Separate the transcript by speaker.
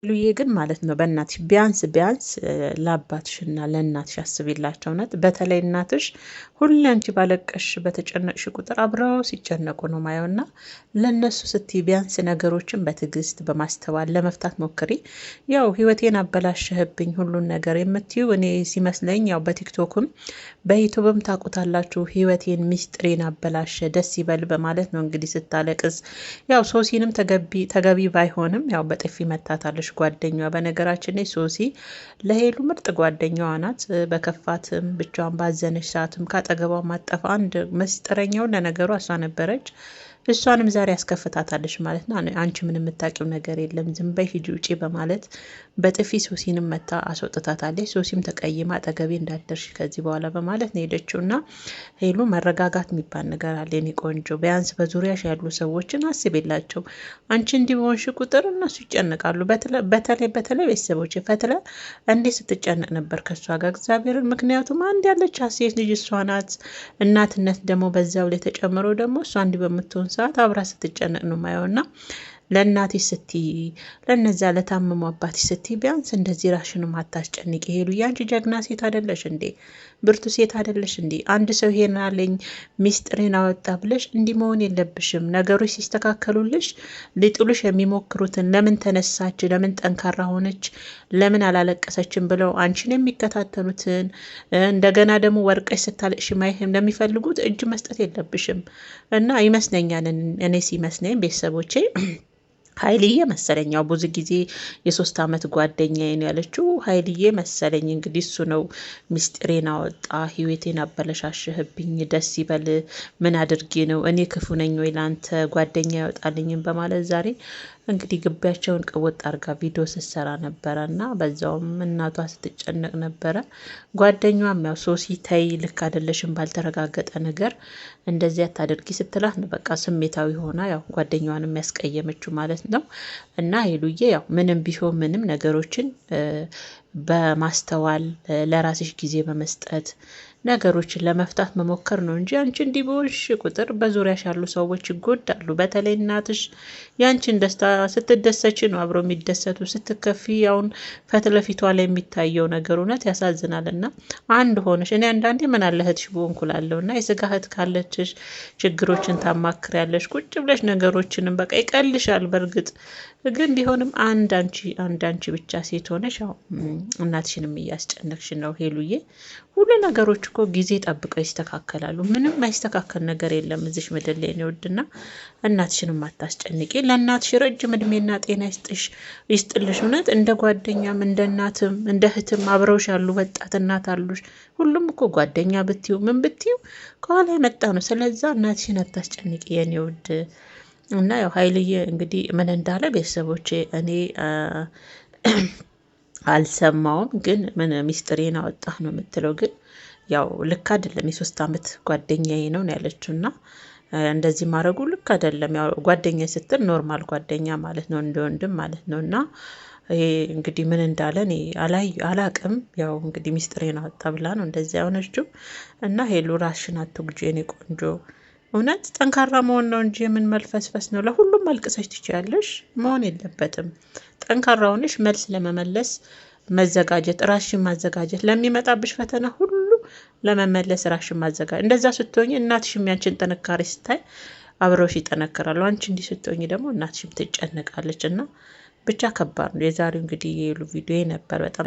Speaker 1: ሉዬ ግን ማለት ነው በእናትሽ ቢያንስ ለአባትሽና ለእናትሽ አስቢላቸው። እውነት በተለይ እናትሽ ሁሌ አንቺ ባለቀሽ በተጨነቅሽ ቁጥር አብረው ሲጨነቁ ነው ማየው እና ለእነሱ ስትይ ቢያንስ ነገሮችን በትዕግስት በማስተዋል ለመፍታት ሞክሪ። ያው ህይወቴን አበላሸህብኝ ሁሉን ነገር የምትዩ እኔ ሲመስለኝ ያው በቲክቶክም በዩቱብም ታውቁታላችሁ። ህይወቴን ሚስጥሬን አበላሸ ደስ ይበል በማለት ነው እንግዲህ ስታለቅስ። ያው ሶሲንም ተገቢ ባይሆንም ያው በጥፊ መታታለች ጓደኛዋ። በነገራችን ላይ ሶሲ ለሄሉ ምርጥ ጓደኛዋ ናት። በከፋትም ብቻዋን ባዘነች ሰዓትም ካጠገቧ ማጠፋ አንድ መስጥረኛው ለነገሩ እሷ ነበረች። እሷንም ዛሬ ያስከፍታታለች ማለት ነው። አንቺ ምን የምታውቂው ነገር የለም ዝም በይ ሂጂ ውጪ በማለት በጥፊ ሶሲንም መታ አስወጥታታለች። ሶሲም ተቀይማ አጠገቤ እንዳትደርሺ ከዚህ በኋላ በማለት ነው ሄደችው። እና ሄሉ መረጋጋት የሚባል ነገር አለ የኔ ቆንጆ። ቢያንስ በዙሪያሽ ያሉ ሰዎችን አስቤላቸው። አንቺ እንዲህ በሆንሽ ቁጥር እነሱ ይጨነቃሉ። በተለይ ቤተሰቦች ፈትለ እንዴት ስትጨነቅ ነበር ከእሷ ጋር እግዚአብሔርን። ምክንያቱም አንድ ያለች ሴት ልጅ እሷ ናት። እናትነት ደግሞ በዛው ላይ ተጨምሮ ደግሞ እሷ እንዲህ በምትሆን ሰዓት አብራ ስትጨነቅ ነው ማየውና ለእናትሽ ስቲ ለነዛ ለታመሙ አባትሽ ስቲ ቢያንስ እንደዚህ ራሽንም አታስጨንቂ። ሄሉ ያንቺ ጀግና ሴት አይደለሽ እንዴ? ብርቱ ሴት አይደለሽ እንዴ? አንድ ሰው ይሄን አለኝ ሚስጥሬን አወጣ ብለሽ እንዲህ መሆን የለብሽም። ነገሮች ሲስተካከሉልሽ ሊጥሉሽ የሚሞክሩትን ለምን ተነሳች፣ ለምን ጠንካራ ሆነች፣ ለምን አላለቀሰችም ብለው አንቺን የሚከታተሉትን እንደገና ደግሞ ወርቀሽ ስታለቅሽ ማየትም ለሚፈልጉት እጅ መስጠት የለብሽም። እና ይመስለኛል እኔ ሲመስለኝ ቤተሰቦቼ ሀይልዬ መሰለኝ ያው ብዙ ጊዜ የ3 አመት ጓደኛዬ ነው ያለችው ሀይልዬ መሰለኝ። እንግዲህ እሱ ነው ሚስጥሬን አወጣ ህይወቴን አበለሻሽህብኝ ደስ ይበል ምን አድርጌ ነው እኔ ክፉ ነኝ ወይ ላንተ ጓደኛ ያወጣልኝም በማለት ዛሬ እንግዲህ ግቢያቸውን ቅውጥ አርጋ ቪዲዮ ስትሰራ ነበረ እና በዛውም እናቷ ስትጨነቅ ነበረ። ጓደኛዋም ያው ሶሲ ተይ ልክ አይደለሽም ባልተረጋገጠ ነገር እንደዚህ አታደርጊ ስትላት ነው በቃ ስሜታዊ ሆና ያው ጓደኛዋን የሚያስቀየመችው ማለት ነው። እና ሄሉዬ ያው ምንም ቢሆን ምንም ነገሮችን በማስተዋል ለራስሽ ጊዜ በመስጠት ነገሮችን ለመፍታት መሞከር ነው እንጂ አንቺ እንዲህ በሆንሽ ቁጥር በዙሪያሽ ያሉ ሰዎች ይጎዳሉ። በተለይ እናትሽ ያንቺን ደስታ ስትደሰች ነው አብረው የሚደሰቱ። ስትከፊ ያውን ፈትለፊቷ ላይ የሚታየው ነገር እውነት ያሳዝናልና አንድ ሆነሽ እኔ አንዳንዴ ምን አለ እህትሽ በሆንኩላለሁና የስጋ እህት ካለችሽ ችግሮችን ታማክሪያለሽ ቁጭ ብለሽ ነገሮችንም በቃ ይቀልሻል። በእርግጥ ግን ቢሆንም አንድ አንቺ ብቻ ሴት ሆነሽ ያው እናትሽንም እያስጨነቅሽ ነው ሄሉዬ። ሁሉ ነገሮች እኮ ጊዜ ጠብቀው ይስተካከላሉ። ምንም ማይስተካከል ነገር የለም እዚሽ ምድር ላይ ነው ውድና እናትሽንም አታስጨንቂ። ለእናትሽ ረጅም እድሜና ጤና ይስጥልሽ። እውነት እንደ ጓደኛም እንደ እናትም እንደ እህትም አብረውሽ ያሉ ወጣት እናት አሉሽ። ሁሉም እኮ ጓደኛ ብትዩ ምን ብትዩ ከኋላ የመጣ ነው። ስለዛ እናትሽን አታስጨንቂ የኔ ውድ። እና ያው ሀይልዬ እንግዲህ ምን እንዳለ ቤተሰቦቼ እኔ አልሰማውም። ግን ምን ሚስጥሬን አወጣህ ነው የምትለው። ግን ያው ልክ አይደለም። የ3 አመት ጓደኛዬ ነው ያለችውና እንደዚህ ማድረጉ ልክ አይደለም። ያው ጓደኛ ስትል ኖርማል ጓደኛ ማለት ነው እንደ ወንድም ማለት ነው። እና ይሄ እንግዲህ ምን እንዳለ እኔ አላቅም። ያው እንግዲህ ሚስጥሬን አወጣ ብላ ነው እንደዚህ ያሆነችው። እና ሄሉ ራስሽን አትጉጂ የኔ ቆንጆ። እውነት ጠንካራ መሆን ነው እንጂ ምን መልፈስፈስ ነው። ለሁሉም መልቅሰሽ ትችያለሽ መሆን የለበትም። ጠንካራ ሆነሽ መልስ ለመመለስ መዘጋጀት፣ ራስሽን ማዘጋጀት፣ ለሚመጣብሽ ፈተና ሁሉ ለመመለስ ራስሽን ማዘጋጀት። እንደዛ ስትሆኚ እናትሽም ያንቺን ጥንካሬ ስታይ አብረውሽ ይጠነክራሉ። አንቺ እንዲህ ስትሆኚ ደግሞ እናትሽም ትጨነቃለች። እና ብቻ ከባድ ነው። የዛሬው እንግዲህ የሄሉ ቪዲዮ ነበር በጣም